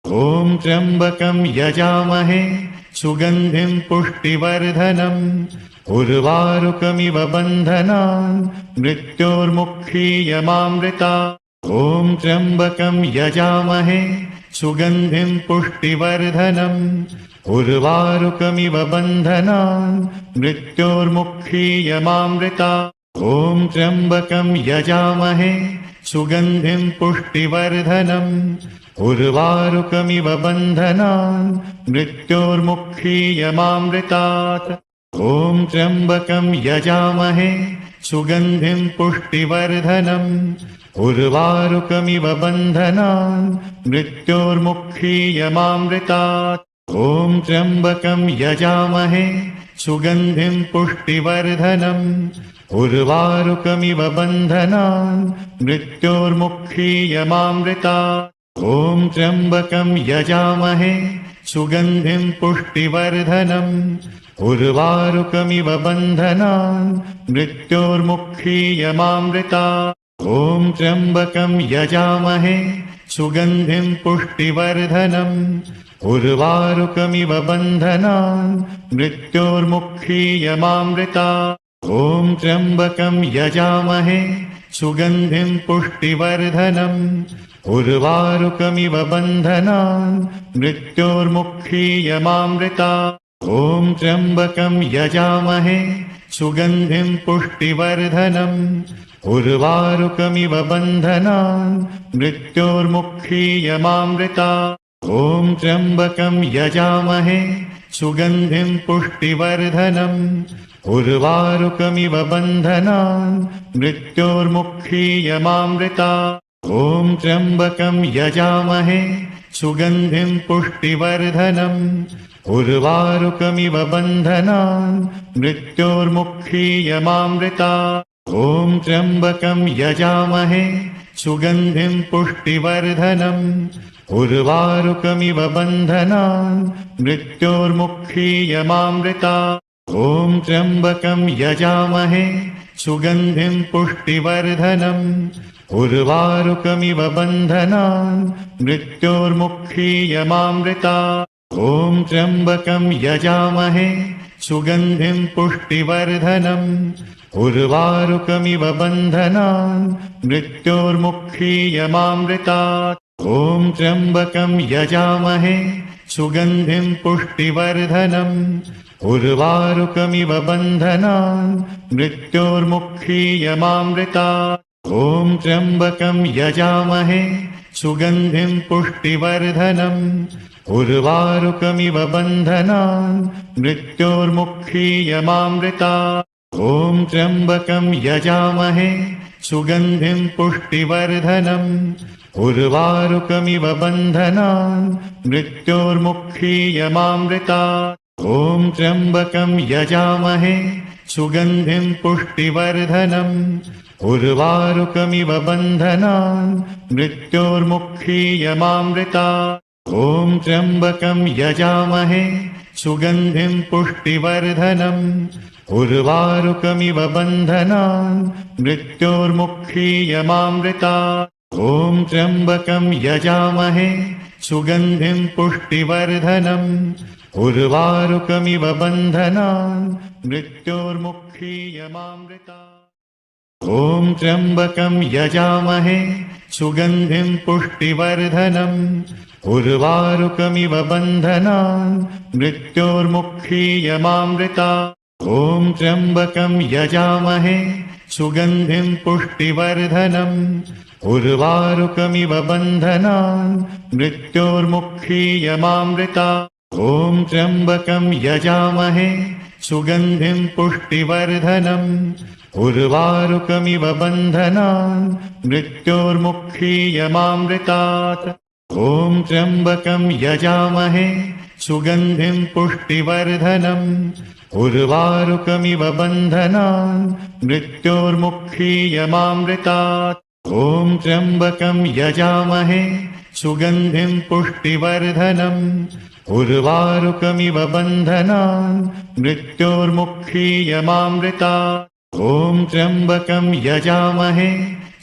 ॐ त्र्यम्बकं यजामहे सुगन्धिं पुष्टिवर्धनम् उर्वारुकमिव बन्धनान् मृत्योर्मुक्षीयमामृतात्। ॐ त्र्यम्बकं यजामहे सुगन्धिं पुष्टिवर्धनम् उर्वारुकमिव बन्धनान् मृत्योर्मुक्षीयमामृतात्। ॐ त्र्यम्बकं यजामहे सुगन्धिं पुष्टिवर्धनम् उर्वारुकमिव बन्धनान् मृत्योर्मुक्षीयमामृतात्। ॐ त्र्यम्बकं यजामहे सुगन्धिं पुष्टिवर्धनम् उर्वारुकमिव बन्धनान् मृत्योर्मुक्षीयमामृतात्। ॐ त्र्यम्बकं यजामहे सुगन्धिं पुष्टिवर्धनम् उर्वारुकमिव बन्धनान् मृत्योर्मुक्षीयमामृतात्। ॐ त्र्यम्बकं यजामहे सुगन्धिं पुष्टिवर्धनम् उर्वारुकमिव बन्धनान् मृत्योर्मुक्षीयमामृतात्। ॐ त्र्यम्बकं यजामहे सुगन्धिं पुष्टिवर्धनम् उर्वारुकमिव बन्धनान् मृत्योर्मुक्षीयमामृतात्। ॐ त्र्यम्बकं यजामहे सुगन्धिं पुष्टिवर्धनम् उर्वारुकमिव बन्धनान् मृत्योर्मुक्षीयमामृतात्। ॐ त्र्यम्बकं यजामहे सुगन्धिं पुष्टिवर्धनम् उर्वारुकमिव बन्धनान् मृत्योर्मुक्षीयमामृतात्। ॐ त्र्यम्बकं यजामहे सुगन्धिं पुष्टिवर्धनम् उर्वारुकमिव बन्धनान् मृत्योर्मुक्षीयमामृतात्। ॐ त्र्यम्बकं यजामहे सुगन्धिं पुष्टिवर्धनम् उर्वारुकमिव बन्धनान् मृत्योर्मुक्षीयमामृतात्। ॐ त्र्यम्बकं यजामहे सुगन्धिं पुष्टिवर्धनम् उर्वारुकमिव बन्धनान् मृत्योर्मुक्षीयमामृतात्। ॐ त्र्यम्बकं यजामहे सुगन्धिं पुष्टिवर्धनम् उर्वारुकमिव बन्धनान् मृत्योर्मुक्षीयमामृतात्। ॐ त्र्यम्बकं यजामहे सुगन्धिं पुष्टिवर्धनम् उर्वारुकमिव बन्धनान् मृत्योर्मुक्षीयमामृतात्। ॐ त्र्यम्बकं यजामहे सुगन्धिं पुष्टिवर्धनम् उर्वारुकमिव बन्धनान् मृत्योर्मुक्षीयमामृतात्। ॐ त्र्यम्बकं यजामहे सुगन्धिं पुष्टिवर्धनम् उर्वारुकमिव बन्धनान् मृत्योर्मुक्षीयमामृतात्। ॐ त्र्यम्बकं यजामहे सुगन्धिं पुष्टिवर्धनम् उर्वारुकमिव बन्धनान् मृत्योर्मुक्षीयमामृतात्। ॐ त्र्यम्बकं यजामहे सुगन्धिं पुष्टिवर्धनम् उर्वारुकमिव बन्धनान् मृत्योर्मुक्षीयमामृतात्। ॐ त्र्यम्बकं यजामहे सुगन्धिं पुष्टिवर्धनम् उर्वारुकमिव बन्धनान् मृत्योर्मुक्षीयमामृतात्। ॐ त्र्यम्बकं यजामहे सुगन्धिं पुष्टिवर्धनम् उर्वारुकमिव बन्धनान् मृत्योर्मुक्षीयमामृतात्। ॐ त्र्यम्बकं यजामहे सुगन्धिं पुष्टिवर्धनम् उर्वारुकमिव बन्धनान् मृत्योर्मुक्षीयमामृतात्। ॐ त्र्यम्बकं यजामहे सुगन्धिं पुष्टिवर्धनम् उर्वारुकमिव बन्धनान् मृत्योर्मुक्षीयमामृतात्। ॐ त्र्यम्बकं यजामहे सुगन्धिं पुष्टिवर्धनम् उर्वारुकमिव बन्धनान् मृत्योर्मुक्षीयमामृतात्। ॐ त्र्यम्बकं यजामहे सुगन्धिं पुष्टिवर्धनम् उर्वारुकमिव बन्धनान् मृत्योर्मुक्षीयमामृतात्। ॐ त्र्यम्बकं यजामहे सुगन्धिं पुष्टिवर्धनम् उर्वारुकमिव बन्धनान् मृत्योर्मुक्षीयमामृतात्। ॐ त्र्यम्बकं यजामहे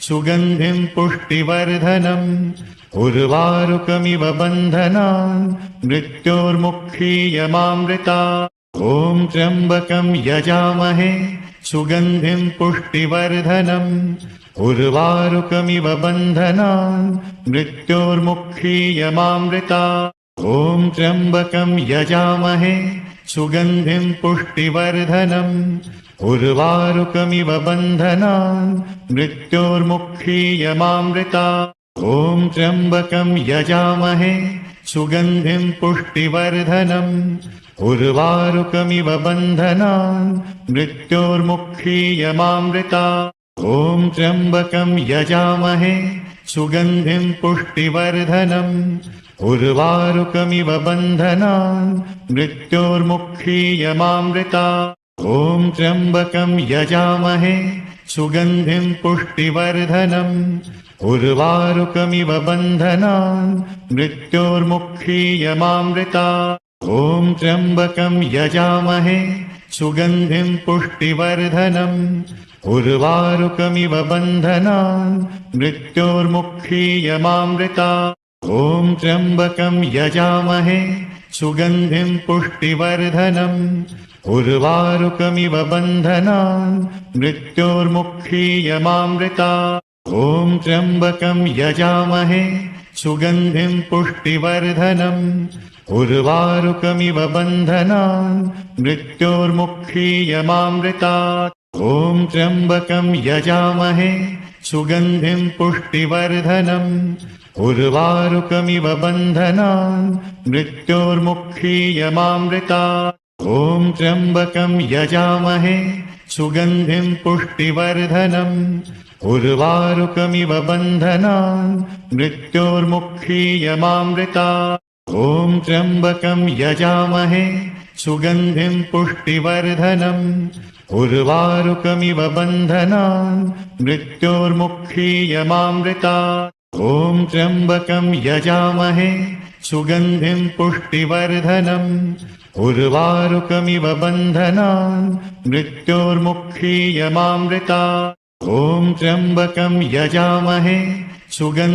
सुगन्धिं पुष्टिवर्धनम् उर्वारुकमिव बन्धनान् मृत्योर्मुक्षीयमामृतात् ॐ त्र्यम्बकं यजामहे सुगन्धिं पुष्टिवर्धनम् उर्वारुकमिव बन्धनान् मृत्योर्मुक्षीयमामृतात् ॐ त्र्यम्बकं यजामहे सुगन्धिं पुष्टिवर्धनम् उर्वारुकमिव बन्धनान् मृत्योर्मुक्षीयमामृतात् ॐ त्र्यम्बकं यजामहे सुगन्धिं पुष्टिवर्धनम् उर्वारुकमिव बन्धनान् मृत्योर्मुक्षीयमामृतात् ॐ त्र्यम्बकं यजामहे सुगन्धिं पुष्टिवर्धनम् उर्वारुकमिव बन्धनान् मृत्योर्मुक्षीयमामृतात् ॐ त्र्यम्बकं यजामहे सुगन्धिं पुष्टिवर्धनम् उर्वारुकमिव बन्धनान् मृत्योर्मुक्षीयमामृतात् ॐ त्र्यम्बकं यजामहे सुगन्धिं पुष्टिवर्धनम् उर्वारुकमिव बन्धनान् मृत्योर्मुक्षीयमामृतात् ॐ त्र्यम्बकं यजामहे सुगन्धिं पुष्टिवर्धनम् उर्वारुकमिव बन्धनान् मृत्योर्मुक्षीयमामृतात् ॐ त्र्यम्बकं यजामहे सुगन्धिं पुष्टिवर्धनम् उर्वारुकमिव बन्धनान् मृत्योर्मुक्षीयमामृतात् ॐ त्र्यम्बकं यजामहे सुगन्धिं पुष्टिवर्धनम् उर्वारुकमिव बन्धनान् मृत्योर्मुक्षीयमामृतात् ॐ त्र्यम्बकं यजामहे सुगन्धिं पुष्टिवर्धनम् उर्वारुकमिव बन्धनान् मृत्योर्मुक्षीयमामृतात् ॐ त्र्यम्बकं यजामहे सुगन्धिं पुष्टिवर्धनम् उर्वारुकमिव बन्धनान् मृत्योर्मुक्षीयमामृतात् ॐ त्र्यम्बकं यजामहे सुगन्धिं पुष्टिवर्धनम् उर्वारुकमिव बन्धनान् मृत्योर्मुक्षीयमामृतात् ॐ त्र्यम्बकं यजामहे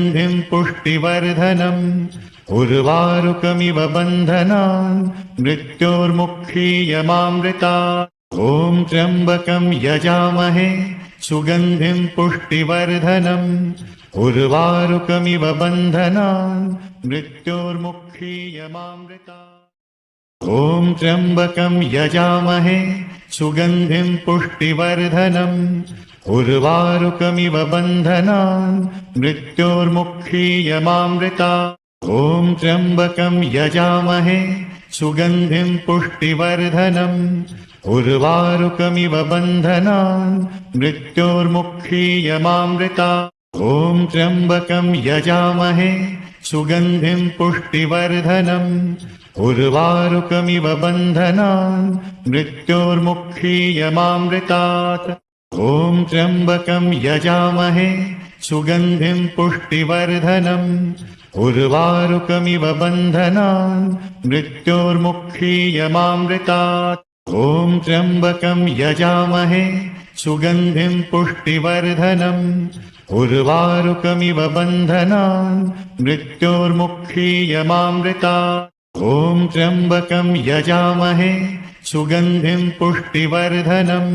सुगन्धिं पुष्टिवर्धनम् उर्वारुकमिव बन्धनान् मृत्योर्मुक्षीयमामृतात् ॐ त्र्यम्बकं यजामहे सुगन्धिं पुष्टिवर्धनम् उर्वारुकमिव बन्धनान् मृत्योर्मुक्षीयमामृतात् ॐ त्र्यम्बकं यजामहे सुगन्धिं पुष्टिवर्धनम् उर्वारुकमिव बन्धनान् मृत्योर्मुक्षीयमामृतात् ॐ त्र्यम्बकं यजामहे सुगन्धिं पुष्टिवर्धनम् उर्वारुकमिव बन्धनान् मृत्योर्मुक्षीयमामृतात् ॐ त्र्यम्बकं यजामहे सुगन्धिं पुष्टिवर्धनम् उर्वारुकमिव बन्धनान् मृत्योर्मुक्षीयमामृतात् ॐ त्र्यम्बकं यजामहे सुगन्धिं पुष्टिवर्धनम् उर्वारुकमिव बन्धनान् मृत्योर्मुक्षीयमामृतात् ॐ त्र्यम्बकं यजामहे सुगन्धिं पुष्टिवर्धनम् उर्वारुकमिव बन्धनान् मृत्योर्मुक्षीयमामृतात् ॐ त्र्यम्बकं यजामहे सुगन्धिं पुष्टिवर्धनम्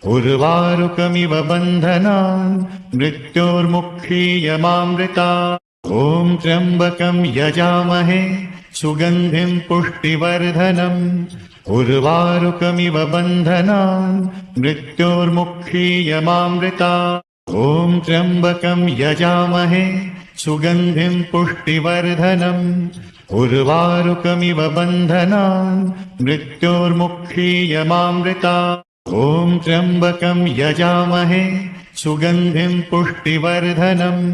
उर्वारुकमिव बन्धनान् मृत्योर्मुक्षीयमामृतात् ॐ त्र्यम्बकं यजामहे सुगन्धिं पुष्टिवर्धनम् उर्वारुकमिव बन्धनान् मृत्योर्मुक्षीयमामृतात् ॐ त्र्यम्बकं यजामहे सुगन्धिं पुष्टिवर्धनम् उर्वारुकमिव बन्धनान् मृत्योर्मुक्षीयमामृतात् ॐ त्र्यम्बकं यजामहे सुगन्धिं पुष्टिवर्धनम्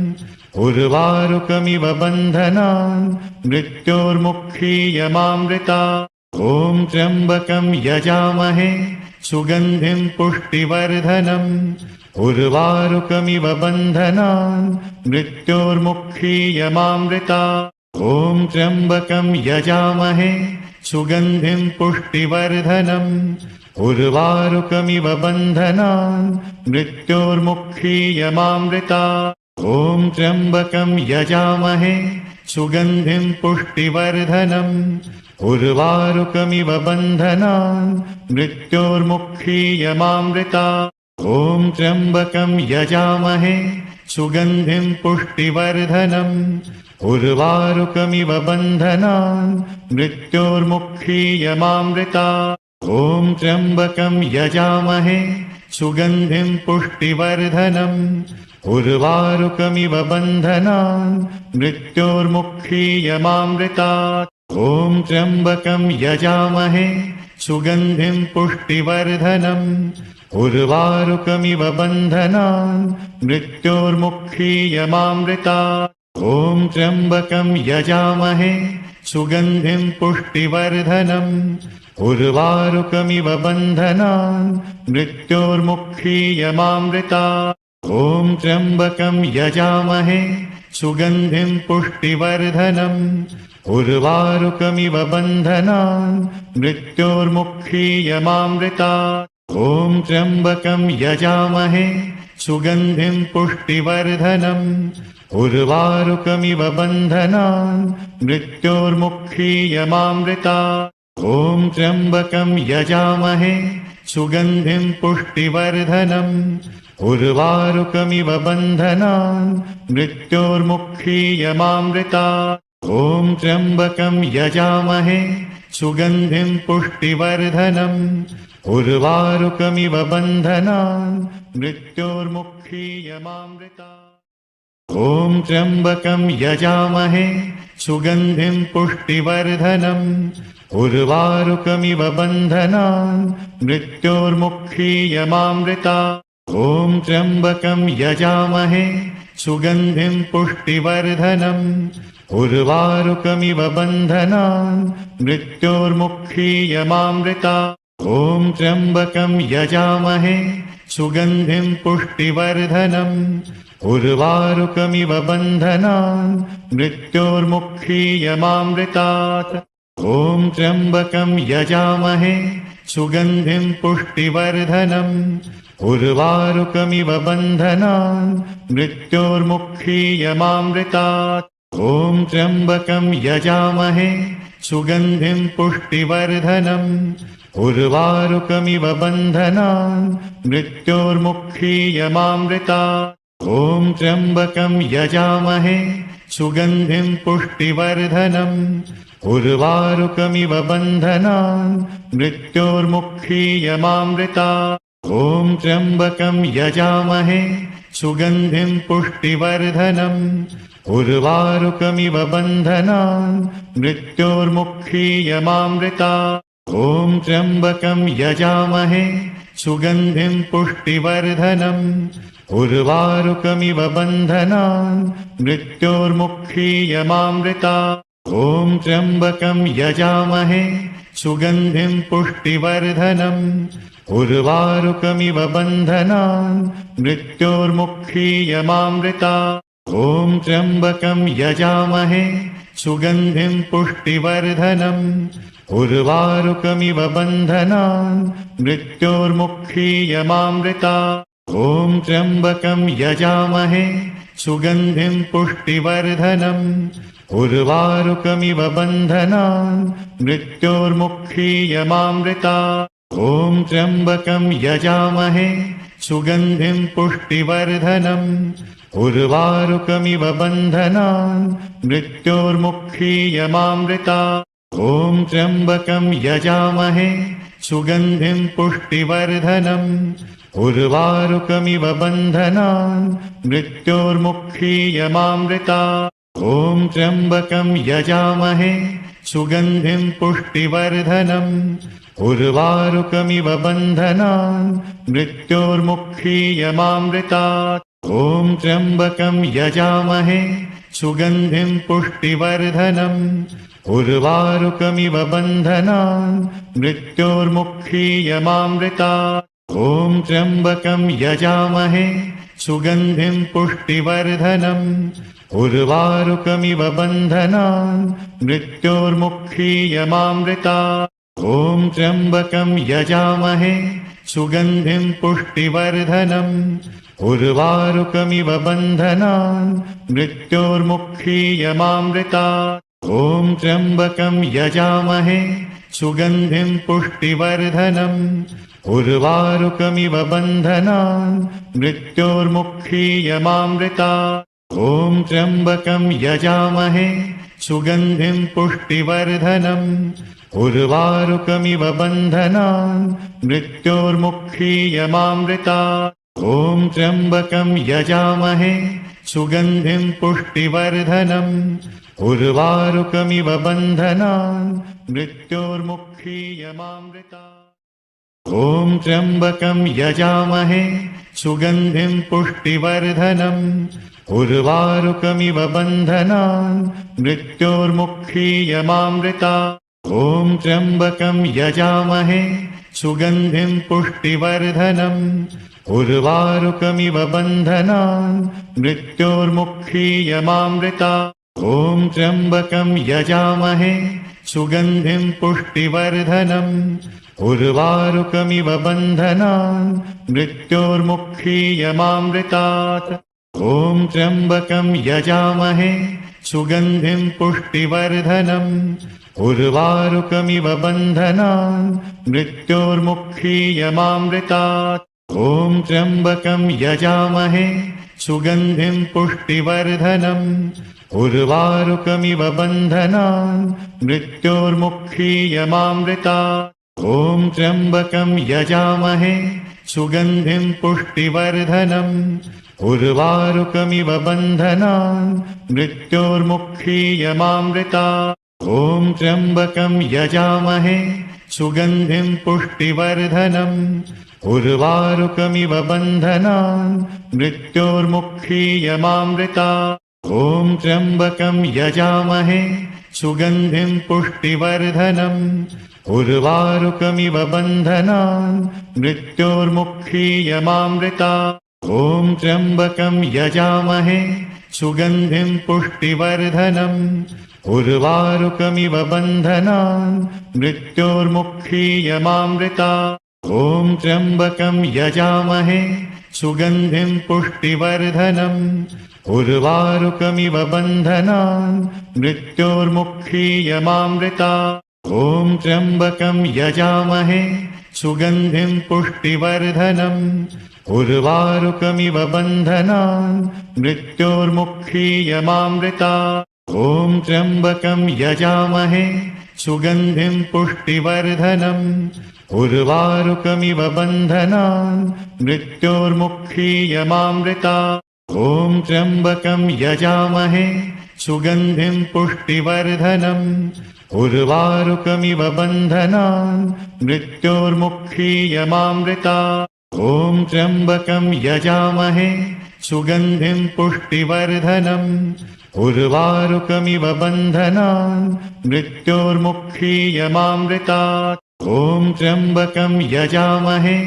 उर्वारुकमिव बन्धनान् मृत्योर्मुक्षीयमामृतात् ॐ त्र्यम्बकं यजामहे सुगन्धिं पुष्टिवर्धनम् उर्वारुकमिव बन्धनान् मृत्योर्मुक्षीयमामृतात् ॐ त्र्यम्बकं यजामहे सुगन्धिं पुष्टिवर्धनम् उर्वारुकमिव बन्धनान् मृत्योर्मुक्षीयमामृतात् ॐ त्र्यम्बकं यजामहे सुगन्धिं पुष्टिवर्धनम् उर्वारुकमिव बन्धनान् मृत्योर्मुक्षीयमामृतात् ॐ त्र्यम्बकं यजामहे सुगन्धिं पुष्टिवर्धनम् उर्वारुकमिव बन्धनान् मृत्योर्मुक्षीयमामृतात् ॐ त्र्यम्बकं यजामहे सुगन्धिं पुष्टिवर्धनम् उर्वारुकमिव बन्धनान् मृत्योर्मुक्षीयमामृतात् ॐ त्र्यम्बकं यजामहे सुगन्धिं पुष्टिवर्धनम् उर्वारुकमिव बन्धनान् मृत्योर्मुक्षीयमामृतात् ॐ त्र्यम्बकं यजामहे सुगन्धिं पुष्टिवर्धनम् उर्वारुकमिव बन्धनान् मृत्योर्मुक्षीयमामृतात् ॐ त्र्यम्बकं यजामहे सुगन्धिं पुष्टिवर्धनम् उर्वारुकमिव बन्धनान् मृत्योर्मुक्षीयमामृतात् ॐ त्र्यम्बकं यजामहे सुगन्धिं पुष्टिवर्धनम् उर्वारुकमिव बन्धनान् मृत्योर्मुक्षीयमामृतात् ॐ त्र्यम्बकं यजामहे सुगन्धिं पुष्टिवर्धनम् उर्वारुकमिव बन्धनान् मृत्योर्मुक्षीयमामृतात् ॐ त्र्यम्बकं यजामहे सुगन्धिं पुष्टिवर्धनम् उर्वारुकमिव बन्धनान् मृत्योर्मुक्षीयमामृतात् ॐ त्र्यम्बकं यजामहे सुगन्धिं पुष्टिवर्धनम् उर्वारुकमिव बन्धनान् मृत्योर्मुक्षीयमामृतात् ॐ त्र्यम्बकं यजामहे सुगन्धिं पुष्टिवर्धनम् उर्वारुकमिव बन्धनान् मृत्योर्मुक्षीयमामृतात् ॐ त्र्यम्बकं यजामहे सुगन्धिं पुष्टिवर्धनम् उर्वारुकमिव बन्धनान् मृत्योर्मुक्षीयमामृतात् ॐ त्र्यम्बकं यजामहे सुगन्धिं पुष्टिवर्धनम् उर्वारुकमिव बन्धनान् मृत्योर्मुक्षीयमामृतात् ॐ त्र्यम्बकं यजामहे सुगन्धिं पुष्टिवर्धनम् उर्वारुकमिव बन्धनान् मृत्योर्मुक्षीयमामृतात् ॐ त्र्यम्बकं यजामहे सुगन्धिं पुष्टिवर्धनम् उर्वारुकमिव बन्धनान् मृत्योर्मुक्षीयमामृतात् ॐ त्र्यम्बकं यजामहे सुगन्धिं पुष्टिवर्धनम् उर्वारुकमिव बन्धनान् मृत्योर्मुक्षीयमामृतात् ॐ त्र्यम्बकं यजामहे सुगन्धिं पुष्टिवर्धनम् उर्वारुकमिव बन्धनान् मृत्योर्मुक्षीयमामृतात् ॐ त्र्यम्बकं यजामहे सुगन्धिं पुष्टिवर्धनम् उर्वारुकमिव बन्धनान् मृत्योर्मुक्षीयमामृतात् ॐ त्र्यम्बकं यजामहे सुगन्धिं पुष्टिवर्धनम् उर्वारुकमिव बन्धनान् मृत्योर्मुक्षीयमामृतात् ॐ त्र्यम्बकं यजामहे सुगन्धिं पुष्टिवर्धनम् उर्वारुकमिव बन्धनान् मृत्योर्मुक्षीयमामृतात् ॐ त्र्यम्बकं यजामहे सुगन्धिं पुष्टिवर्धनम् उर्वारुकमिव बन्धनान् मृत्योर्मुक्षीयमामृतात् ॐ त्र्यम्बकं यजामहे सुगन्धिं पुष्टिवर्धनम् उर्वारुकमिव बन्धनान् मृत्योर्मुक्षीयमामृतात् ॐ त्र्यम्बकं यजामहे सुगन्धिं पुष्टिवर्धनम् उर्वारुकमिव बन्धनान् मृत्योर्मुक्षीयमामृतात् ॐ त्र्यम्बकं यजामहे सुगन्धिं पुष्टिवर्धनम् उर्वारुकमिव बन्धनान् मृत्योर्मुक्षीयमामृतात् ॐ त्र्यम्बकं यजामहे सुगन्धिं पुष्टिवर्धनम् उर्वारुकमिव बन्धनान् मृत्योर्मुक्षीयमामृतात् ॐ त्र्यम्बकं यजामहे सुगन्धिं पुष्टिवर्धनम् उर्वारुकमिव बन्धनान् मृत्योर्मुक्षीयमामृतात्। ॐ त्र्यम्बकं यजामहे सुगन्धिं पुष्टिवर्धनम् उर्वारुकमिव बन्धनान् मृत्योर्मुक्षीयमामृतात्। ॐ त्र्यम्बकं यजामहे सुगन्धिं पुष्टिवर्धनम् उर्वारुकमिव बन्धनान् मृत्योर्मुक्षीयमामृतात्। ॐ त्र्यम्बकं यजामहे सुगन्धिं पुष्टिवर्धनम् उर्वारुकमिव बन्धनान् मृत्योर्मुक्षीयमामृतात्। ॐ त्र्यम्बकं यजामहे सुगन्धिं पुष्टिवर्धनम् उर्वारुकमिव बन्धनान् मृत्योर्मुक्षीयमामृतात्। ॐ त्र्यम्बकं यजामहे सुगन्धिं पुष्टिवर्धनम् उर्वारुकमिव बन्धनान् मृत्योर्मुक्षीयमामृतात्। ॐ त्र्यम्बकं यजामहे सुगन्धिं पुष्टिवर्धनम् उर्वारुकमिव बन्धनान् मृत्योर्मुक्षीयमामृतात्। ॐ त्र्यम्बकं यजामहे सुगन्धिं पुष्टिवर्धनम् उर्वारुकमिव बन्धनान् मृत्योर्मुक्षीयमामृतात्। ॐ त्र्यम्बकं यजामहे सुगन्धिं पुष्टिवर्धनम् उर्वारुकमिव बन्धनान् मृत्योर्मुक्षीयमामृतात्। ॐ त्र्यम्बकं यजामहे सुगन्धिं पुष्टिवर्धनम् उर्वारुकमिव बन्धनान् मृत्योर्मुक्षीयमामृतात्। ॐ त्र्यम्बकं यजामहे सुगन्धिं पुष्टिवर्धनम् उर्वारुकमिव बन्धनान् मृत्योर्मुक्षीयमामृतात्। ॐ त्र्यम्बकं यजामहे सुगन्धिं पुष्टिवर्धनम् उर्वारुकमिव बन्धनान् मृत्योर्मुक्षीयमामृतात्। ॐ त्र्यम्बकं यजामहे सुगन्धिं पुष्टिवर्धनम् उर्वारुकमिव बन्धनान् मृत्योर्मुक्षीयमामृतात्। ॐ त्र्यम्बकं यजामहे सुगन्धिं पुष्टिवर्धनम् उर्वारुकमिव बन्धनान् मृत्योर्मुक्षीयमामृतात्। ॐ त्र्यम्बकं यजामहे सुगन्धिं पुष्टिवर्धनम् उर्वारुकमिव बन्धनान् मृत्योर्मुक्षीयमामृतात्। ॐ त्र्यम्बकं यजामहे सुगन्धिं पुष्टिवर्धनम् उर्वारुकमिव बन्धनान् मृत्योर्मुक्षीयमामृतात्। ॐ त्र्यम्बकं यजामहे सुगन्धिं पुष्टिवर्धनम् उर्वारुकमिव बन्धनान् मृत्योर्मुक्षीयमामृतात्। ॐ त्र्यम्बकं यजामहे सुगन्धिं पुष्टिवर्धनम् उर्वारुकमिव बन्धनान् मृत्योर्मुक्षीयमामृतात्। ॐ त्र्यम्बकं यजामहे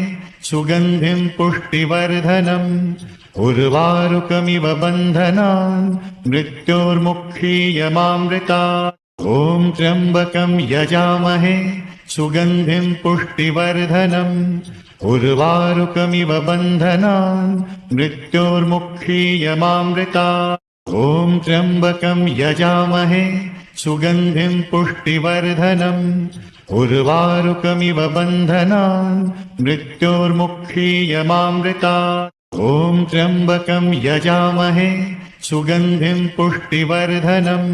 सुगन्धिं पुष्टिवर्धनम् उर्वारुकमिव बन्धनान् मृत्योर्मुक्षीयमामृतात्। ॐ त्र्यम्बकं यजामहे सुगन्धिं पुष्टिवर्धनम् उर्वारुकमिव बन्धनान् मृत्योर्मुक्षीयमामृतात्। ॐ त्र्यम्बकं यजामहे सुगन्धिं पुष्टिवर्धनम् उर्वारुकमिव बन्धनान् मृत्योर्मुक्षीयमामृतात्। ॐ त्र्यम्बकं यजामहे सुगन्धिं पुष्टिवर्धनम्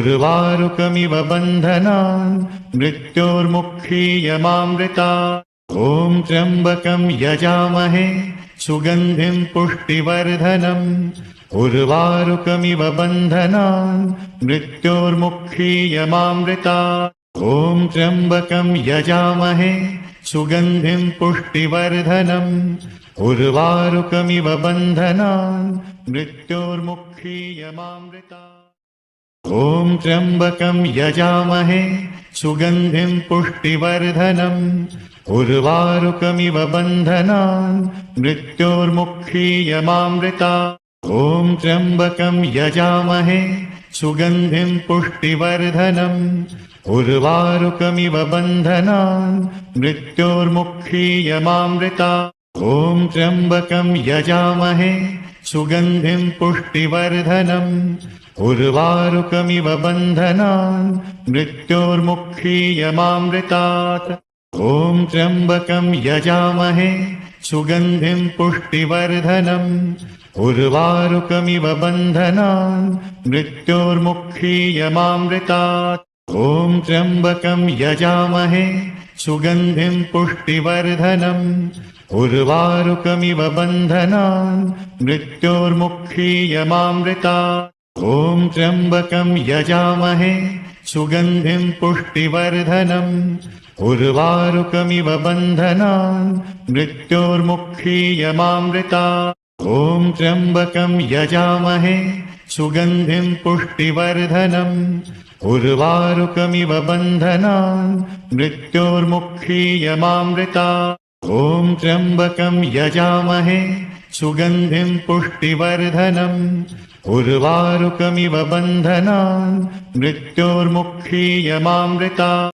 उर्वारुकमिव बन्धनान् मृत्योर्मुक्षीयमामृतात्। ॐ त्र्यम्बकं यजामहे सुगन्धिं पुष्टिवर्धनम् उर्वारुकमिव बन्धनान् मृत्योर्मुक्षीयमामृतात्। ॐ त्र्यम्बकं यजामहे सुगन्धिं पुष्टिवर्धनम् उर्वारुकमिव बन्धनान् मृत्योर्मुक्षीयमामृतात्। ॐ त्र्यम्बकं यजामहे सुगन्धिं पुष्टिवर्धनम् उर्वारुकमिव बन्धनान् मृत्योर्मुक्षीयमामृतात्। ॐ त्र्यम्बकं यजामहे सुगन्धिं पुष्टिवर्धनम् उर्वारुकमिव बन्धनान् मृत्योर्मुक्षीयमामृतात्। ॐ त्र्यम्बकं यजामहे सुगन्धिं पुष्टिवर्धनम् उर्वारुकमिव बन्धनान् मृत्योर्मुक्षीयमामृतात् ॐ त्र्यम्बकं यजामहे सुगन्धिं पुष्टिवर्धनम् उर्वारुकमिव बन्धनान् मृत्योर्मुक्षीयमामृतात् ॐ त्र्यम्बकं यजामहे सुगन्धिं पुष्टिवर्धनम् उर्वारुकमिव बन्धनान् मृत्योर्मुक्षीयमामृतात् ॐ त्र्यम्बकं यजामहे सुगन्धिं पुष्टिवर्धनम् उर्वारुकमिव बन्धनान् मृत्योर्मुक्षीयमामृतात् ॐ त्र्यम्बकं यजामहे सुगन्धिं पुष्टिवर्धनम् उर्वारुकमिव बन्धनान् मृत्योर्मुक्षीयमामृतात् ॐ त्र्यम्बकं यजामहे सुगन्धिं पुष्टिवर्धनम् उर्वारुकमिव बन्धनान् मृत्योर्मुक्षीयमामृतात्